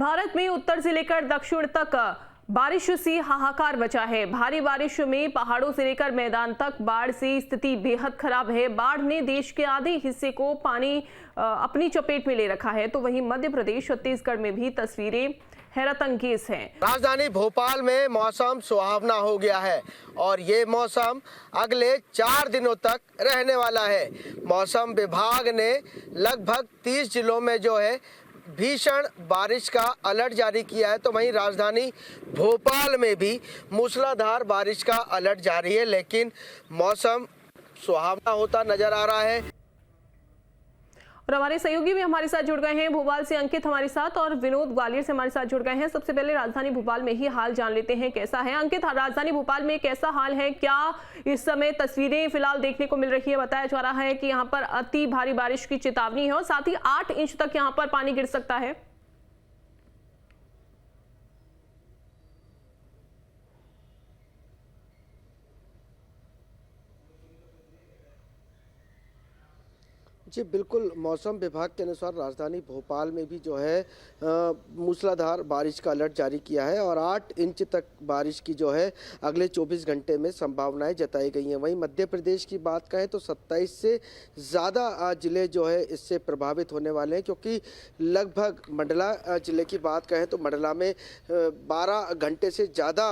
भारत में उत्तर से लेकर दक्षिण तक बारिश से हाहाकार मचा है। भारी बारिश में पहाड़ों से लेकर मैदान तक बाढ़ से स्थिति बेहद खराब है। बाढ़ ने देश के आधे हिस्से को पानी अपनी चपेट में ले रखा है, तो वहीं मध्य प्रदेश छत्तीसगढ़ में भी तस्वीरें हैरत अंगेज हैं। राजधानी भोपाल में मौसम सुहावना हो गया है और ये मौसम अगले 4 दिनों तक रहने वाला है। मौसम विभाग ने लगभग 30 जिलों में जो है भीषण बारिश का अलर्ट जारी किया है, तो वहीं राजधानी भोपाल में भी मूसलाधार बारिश का अलर्ट जारी है, लेकिन मौसम सुहावना होता नजर आ रहा है। और हमारे सहयोगी भी हमारे साथ जुड़ गए हैं। भोपाल से अंकित हमारे साथ और विनोद ग्वालियर से हमारे साथ जुड़ गए हैं। सबसे पहले राजधानी भोपाल में ही हाल जान लेते हैं, कैसा है अंकित? राजधानी भोपाल में कैसा हाल है? क्या इस समय तस्वीरें फिलहाल देखने को मिल रही है? बताया जा रहा है कि यहाँ पर अति भारी बारिश की चेतावनी है और साथ ही 8 इंच तक यहाँ पर पानी गिर सकता है। जी बिल्कुल, मौसम विभाग के अनुसार राजधानी भोपाल में भी जो है मूसलाधार बारिश का अलर्ट जारी किया है और 8 इंच तक बारिश की जो है अगले 24 घंटे में संभावनाएं जताई गई हैं। वहीं मध्य प्रदेश की बात करें तो 27 से ज़्यादा ज़िले जो है इससे प्रभावित होने वाले हैं, क्योंकि लगभग मंडला ज़िले की बात करें तो मंडला में 12 घंटे से ज़्यादा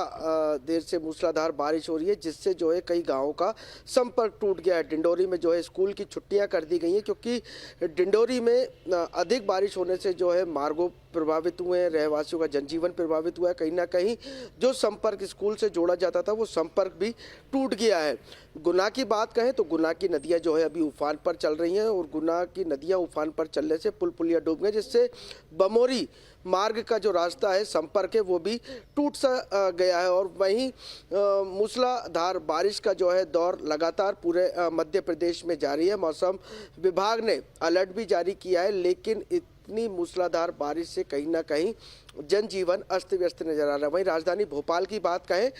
देर से मूसलाधार बारिश हो रही है, जिससे जो है कई गाँवों का संपर्क टूट गया है। डिंडोरी में जो है स्कूल की छुट्टियाँ कर दी गई हैं, क्योंकि डिंडोरी में अधिक बारिश होने से जो है मार्गों प्रभावित हुए हैं, रहवासियों का जनजीवन प्रभावित हुआ है। कहीं ना कहीं जो संपर्क स्कूल से जोड़ा जाता था वो संपर्क भी टूट गया है। गुना की बात कहें तो गुना की नदियां जो है अभी उफान पर चल रही हैं और गुना की नदियां उफान पर चलने से पुल पुलिया डूब गए, जिससे बमोरी मार्ग का जो रास्ता है संपर्क है वो भी टूट सा गया है। और वहीं मूसलाधार बारिश का जो है दौर लगातार पूरे मध्य प्रदेश में जारी है। मौसम विभाग ने अलर्ट भी जारी किया है, लेकिन इतनी मूसलाधार बारिश से कहीं ना कहीं जनजीवन अस्त व्यस्त नजर आ रहा है। वहीं राजधानी भोपाल की बात कहें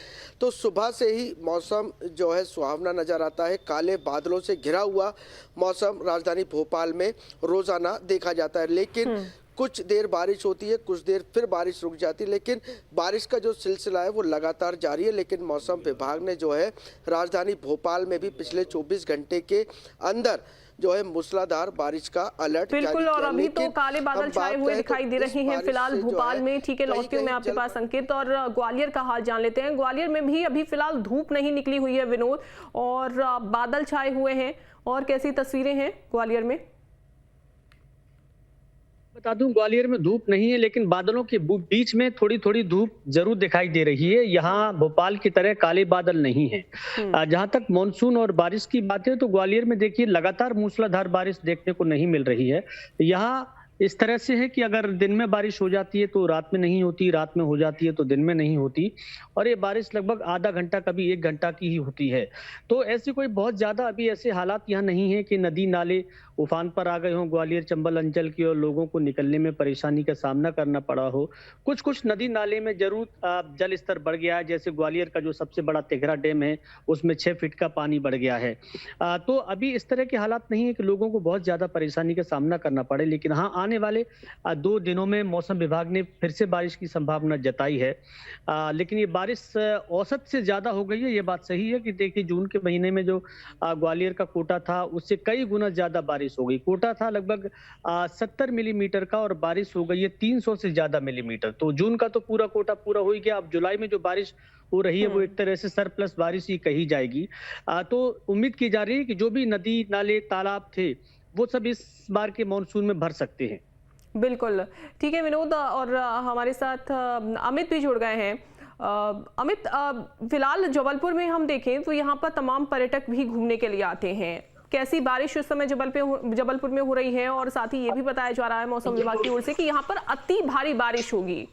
तो सुबह से ही मौसम जो है सुहावना नजर आता है। काले बादलों से घिरा हुआ मौसम राजधानी भोपाल में रोजाना देखा जाता है, लेकिन कुछ देर बारिश होती है, कुछ देर फिर बारिश रुक जाती है, लेकिन बारिश का जो सिलसिला है वो लगातार जारी है। लेकिन मौसम विभाग ने जो है राजधानी भोपाल में भी पिछले 24 घंटे के अंदर जो है मूसलाधार बारिश का अलर्ट जारी किया। और अभी तो काले बादल छाए हुए दिखाई दे रहे हैं फिलहाल भोपाल में। ठीक है, लौटती हूँ मैं आपके पास अंकित, और ग्वालियर का हाल जान लेते हैं। ग्वालियर में भी अभी फिलहाल धूप नहीं निकली हुई है विनोद, और बादल छाए हुए हैं। और कैसी तस्वीरें हैं ग्वालियर में? बता दूं, ग्वालियर में धूप नहीं है, लेकिन बादलों के बीच में थोड़ी थोड़ी धूप जरूर दिखाई दे रही है। यहाँ भोपाल की तरह काले बादल नहीं है। जहां तक मानसून और बारिश की बात है तो ग्वालियर में देखिए लगातार मूसलाधार बारिश देखने को नहीं मिल रही है। यहाँ इस तरह से है कि अगर दिन में बारिश हो जाती है तो रात में नहीं होती, रात में हो जाती है तो दिन में नहीं होती, और ये बारिश लगभग आधा घंटा कभी 1 घंटा की ही होती है। तो ऐसी कोई बहुत ज्यादा अभी ऐसे हालात यहाँ नहीं है कि नदी नाले उफान पर आ गए हों ग्वालियर चंबल अंचल की और लोगों को निकलने में परेशानी का सामना करना पड़ा हो। कुछ कुछ नदी नाले में जरूर जल स्तर बढ़ गया है, जैसे ग्वालियर का जो सबसे बड़ा तिघरा डैम है उसमें 6 फीट का पानी बढ़ गया है। तो अभी इस तरह के हालात नहीं है कि लोगों को बहुत ज्यादा परेशानी का सामना करना पड़े, लेकिन हाँ आने वाले 2 दिनों में मौसम विभाग ने फिर से बारिश की संभावना जताई है। लेकिन ये बारिश औसत से ज्यादा हो गई है, ये बात सही है कि देखिए जून के महीने में जो ग्वालियर का कोटा था उससे कई गुना ज्यादा बारिश हो गई। कोटा था लगभग 70 मिलीमीटर का और बारिश हो गई है 300 से ज्यादा मिलीमीटर। तो जून का तो पूरा कोटा पूरा हो ही गया। अब जुलाई में जो बारिश हो रही है वो एक तरह से सरप्लस बारिश ही कही जाएगी। तो उम्मीद की जा रही है कि जो भी नदी नाले तालाब थे वो सब इस बार के मानसून में भर सकते हैं। बिल्कुल ठीक है विनोद, और हमारे साथ अमित भी जुड़ गए हैं। अमित, फिलहाल जबलपुर में हम देखें तो यहाँ पर तमाम पर्यटक भी घूमने के लिए आते हैं। कैसी बारिश इस समय जबलपुर में हो रही है, और साथ ही ये भी बताया जा रहा है मौसम विभाग की ओर से कि यहाँ पर अति भारी बारिश होगी।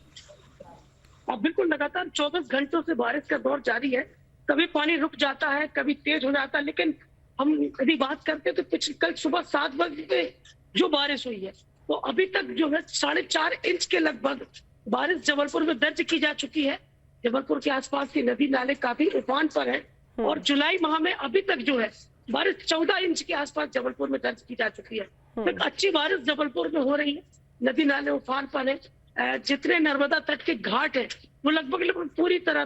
बिल्कुल, लगातार 24 घंटों से बारिश का दौर जारी है। कभी पानी रुक जाता है, कभी तेज हो जाता है, लेकिन हम यदि बात करते हैं तो पिछले कल सुबह 7 बजे जो बारिश हुई है तो अभी तक जो है 4.5 इंच के लगभग बारिश जबलपुर में दर्ज की जा चुकी है। जबलपुर के आसपास की नदी नाले काफी उफान पर है और जुलाई माह में अभी तक जो है बारिश 14 इंच के आसपास जबलपुर में दर्ज की जा चुकी है। तो अच्छी बारिश जबलपुर में हो रही है, नदी नाले उफान पर है जितने नर्मदा तट के घाट है वो लगभग लगभग पूरी तरह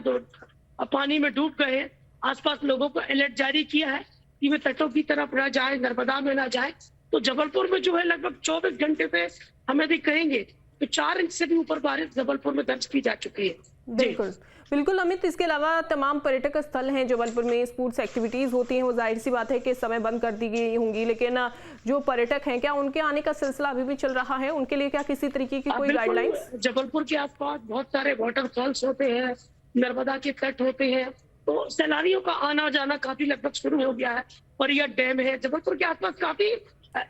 पानी में डूब गए हैं। आसपास लोगों को अलर्ट जारी किया है कि वे तटों की तरफ न जाए, नर्मदा में न जाए। तो जबलपुर में जो है लगभग 24 घंटे पे हम यदि कहेंगे तो 4 इंच से भी ऊपर बारिश जबलपुर में दर्ज की जा चुकी है। बिल्कुल बिल्कुल अमित, इसके अलावा तमाम पर्यटक स्थल हैं जबलपुर में, स्पोर्ट्स एक्टिविटीज होती हैं, वो जाहिर सी बात है कि इस समय बंद कर दी गई होंगी, लेकिन जो पर्यटक हैं क्या उनके आने का सिलसिला अभी भी चल रहा है? उनके लिए क्या किसी तरीके की कोई गाइडलाइंस? जबलपुर के आसपास बहुत सारे वाटरफॉल्स होते हैं, नर्मदा के तट होते हैं, तो सैलानियों का आना जाना काफी लगभग शुरू हो गया है। और यह डैम है जबलपुर के आसपास, काफी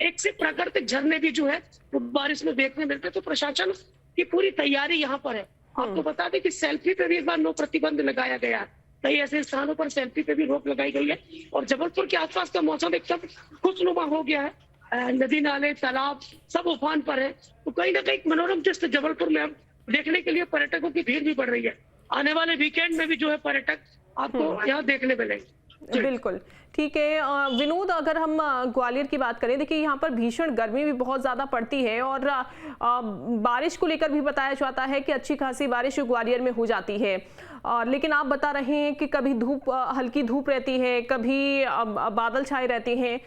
एक से प्राकृतिक झरने भी जो है वो बारिश में देखने मिलते हैं। तो प्रशासन की पूरी तैयारी यहाँ पर है। आपको बता दें कि सेल्फी पे भी इस बार नो प्रतिबंध लगाया गया है। कई ऐसे स्थानों पर सेल्फी पे भी रोक लगाई गई है और जबलपुर के आसपास का मौसम एकदम खुशनुमा हो गया है। नदी नाले तालाब सब उफान पर है। तो कहीं ना कहीं मनोरम दृश्य जबलपुर में अब देखने के लिए पर्यटकों की भीड़ भी बढ़ रही है। आने वाले वीकेंड में भी जो है पर्यटक आपको यहाँ देखने मिलेंगे। बिल्कुल ठीक है। विनोद, अगर हम ग्वालियर की बात करें, देखिए यहाँ पर भीषण गर्मी भी बहुत ज़्यादा पड़ती है और बारिश को लेकर भी बताया जाता है कि अच्छी खासी बारिश ग्वालियर में हो जाती है। लेकिन आप बता रहे हैं कि कभी धूप, हल्की धूप रहती है, कभी बादल छाए रहते हैं।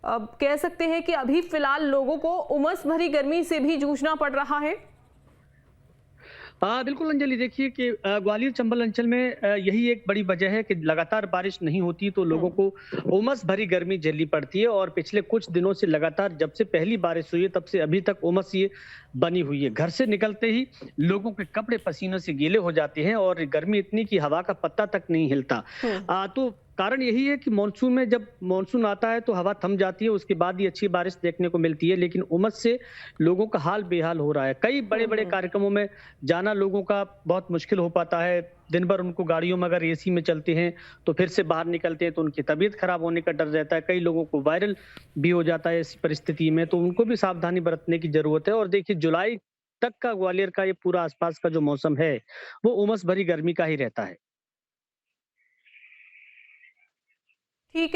कह सकते हैं कि अभी फिलहाल लोगों को उमस भरी गर्मी से भी जूझना पड़ रहा है। बिल्कुल अंजलि, देखिए कि ग्वालियर चंबल अंचल में यही एक बड़ी वजह है कि लगातार बारिश नहीं होती तो लोगों को उमस भरी गर्मी झेलनी पड़ती है। और पिछले कुछ दिनों से लगातार, जब से पहली बारिश हुई है तब से अभी तक उमस ये बनी हुई है। घर से निकलते ही लोगों के कपड़े पसीनों से गीले हो जाते हैं और गर्मी इतनी कि हवा का पत्ता तक नहीं हिलता। तो कारण यही है कि मॉनसून में, जब मॉनसून आता है तो हवा थम जाती है, उसके बाद ही अच्छी बारिश देखने को मिलती है, लेकिन उमस से लोगों का हाल बेहाल हो रहा है। कई बड़े बड़े कार्यक्रमों में जाना लोगों का बहुत मुश्किल हो पाता है। दिन भर उनको गाड़ियों में अगर एसी में चलते हैं तो फिर से बाहर निकलते हैं तो उनकी तबीयत खराब होने का डर रहता है। कई लोगों को वायरल भी हो जाता है ऐसी परिस्थिति में, तो उनको भी सावधानी बरतने की जरूरत है। और देखिए, जुलाई तक का ग्वालियर का ये पूरा आसपास का जो मौसम है वो उमस भरी गर्मी का ही रहता है। ठीक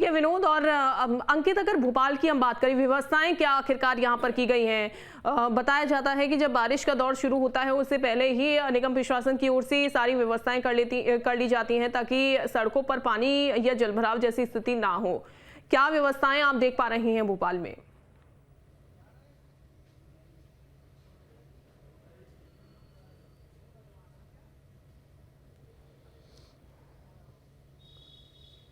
है विनोद। और अंकित, अगर भोपाल की हम बात करें, व्यवस्थाएं क्या आखिरकार यहाँ पर की गई हैं? बताया जाता है कि जब बारिश का दौर शुरू होता है उससे पहले ही निगम प्रशासन की ओर से सारी व्यवस्थाएं कर ली जाती हैं ताकि सड़कों पर पानी या जलभराव जैसी स्थिति ना हो। क्या व्यवस्थाएं आप देख पा रही हैं भोपाल में?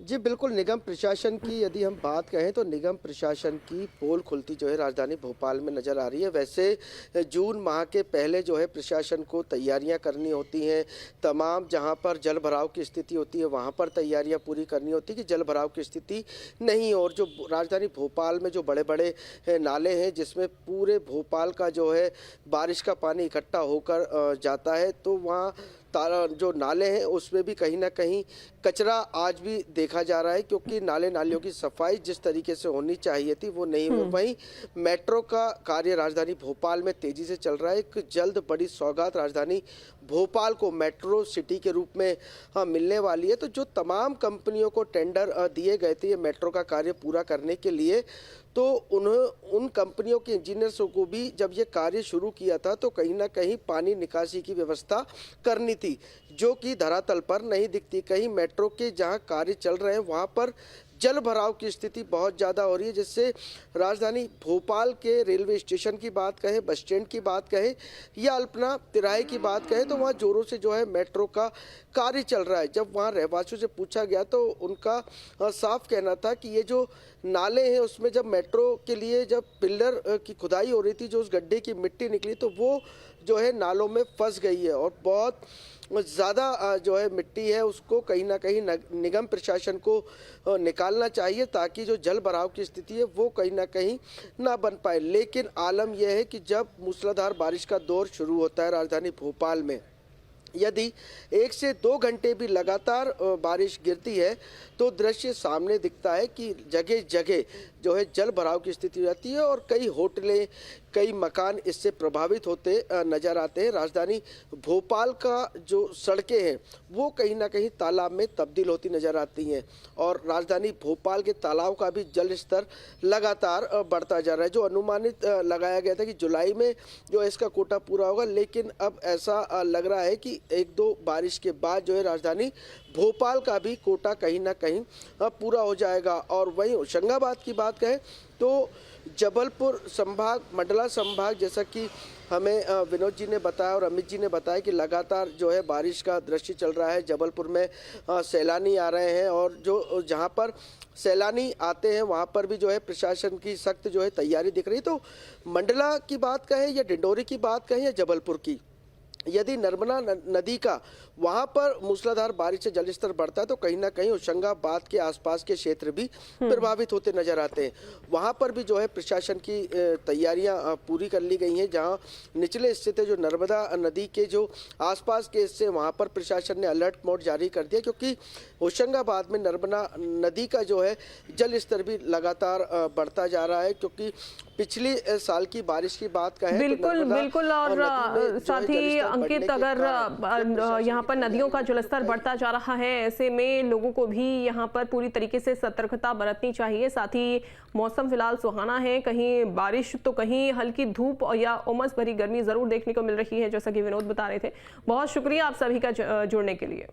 जी बिल्कुल, निगम प्रशासन की यदि हम बात कहें तो निगम प्रशासन की पोल खुलती जो है राजधानी भोपाल में नज़र आ रही है। वैसे जून माह के पहले जो है प्रशासन को तैयारियां करनी होती हैं। तमाम जहां पर जल भराव की स्थिति होती है वहां पर तैयारियां पूरी करनी होती है कि जल भराव की स्थिति नहीं। और जो राजधानी भोपाल में जो बड़े बड़े नाले हैं जिसमें पूरे भोपाल का जो है बारिश का पानी इकट्ठा होकर जाता है, तो वहाँ जो नाले हैं उसमें भी कहीं ना कहीं कचरा आज भी देखा जा रहा है, क्योंकि नाले नालियों की सफाई जिस तरीके से होनी चाहिए थी वो नहीं हो। वहीं मेट्रो का कार्य राजधानी भोपाल में तेजी से चल रहा है। एक जल्द बड़ी सौगात राजधानी भोपाल को मेट्रो सिटी के रूप में मिलने वाली है। तो जो तमाम कंपनियों को टेंडर दिए गए थे ये मेट्रो का कार्य पूरा करने के लिए, तो उन कंपनियों के इंजीनियर्स को भी जब ये कार्य शुरू किया था तो कहीं ना कहीं पानी निकासी की व्यवस्था करनी थी, जो कि धरातल पर नहीं दिखती। कहीं मेट्रो के जहां कार्य चल रहे हैं वहां पर जल भराव की स्थिति बहुत ज़्यादा हो रही है, जिससे राजधानी भोपाल के रेलवे स्टेशन की बात कहें, बस स्टैंड की बात कहें या अल्पना तिराहे की बात कहें तो वहाँ जोरों से जो है मेट्रो का कार्य चल रहा है। जब वहाँ रहवासियों से पूछा गया तो उनका साफ कहना था कि ये जो नाले हैं उसमें जब मेट्रो के लिए जब पिलर की खुदाई हो रही थी, जो उस गड्ढे की मिट्टी निकली तो वो जो है नालों में फंस गई है और बहुत ज़्यादा जो है मिट्टी है उसको कहीं ना कहीं निगम प्रशासन को निकालना चाहिए ताकि जो जल भराव की स्थिति है वो कहीं ना कहीं ना बन पाए। लेकिन आलम यह है कि जब मूसलाधार बारिश का दौर शुरू होता है राजधानी भोपाल में यदि 1 से 2 घंटे भी लगातार बारिश गिरती है तो दृश्य सामने दिखता है कि जगह जगह जो है जल भराव की स्थिति रहती है और कई होटलें, कई मकान इससे प्रभावित होते नजर आते हैं। राजधानी भोपाल का जो सड़कें हैं वो कहीं ना कहीं तालाब में तब्दील होती नजर आती हैं और राजधानी भोपाल के तालाब का भी जल स्तर लगातार बढ़ता जा रहा है। जो अनुमानित लगाया गया था कि जुलाई में जो इसका कोटा पूरा होगा, लेकिन अब ऐसा लग रहा है कि 1-2 बारिश के बाद जो है राजधानी भोपाल का भी कोटा कहीं ना कहीं पूरा हो जाएगा। और वहीं होशंगाबाद की बात करें तो जबलपुर संभाग, मंडला संभाग, जैसा कि हमें विनोद जी ने बताया और अमित जी ने बताया कि लगातार जो है बारिश का दृश्य चल रहा है। जबलपुर में सैलानी आ रहे हैं और जो जहां पर सैलानी आते हैं वहां पर भी जो है प्रशासन की सख्त जो है तैयारी दिख रही है। तो मंडला की बात कहें या डिंडोरी की बात कहें या जबलपुर की, यदि नर्मदा नदी का वहां पर मूसलाधार बारिश से जलस्तर बढ़ता है तो कहीं ना कहीं होशंगाबाद के आसपास के क्षेत्र भी प्रभावित होते नजर आते हैं। वहां पर भी जो है प्रशासन की तैयारियां पूरी कर ली गई हैं। जहां निचले हिस्से थे जो नर्मदा नदी के जो आसपास के हिस्से, वहां पर प्रशासन ने अलर्ट मोड जारी कर दिया क्योंकि होशंगाबाद में नर्मदा नदी का जो है जल स्तर भी लगातार बढ़ता जा रहा है। क्योंकि पिछली साल की बारिश की बात करें बिल्कुल तो बिल्कुल, और साथ ही अंकित, अगर यहाँ पर नदियों का जलस्तर बढ़ता जा रहा है, ऐसे में लोगों को भी यहाँ पर पूरी तरीके से सतर्कता बरतनी चाहिए। साथ ही मौसम फिलहाल सुहाना है, कहीं बारिश तो कहीं हल्की धूप या उमस भरी गर्मी जरूर देखने को मिल रही है, जैसा कि विनोद बता रहे थे। बहुत शुक्रिया आप सभी का जुड़ने के लिए।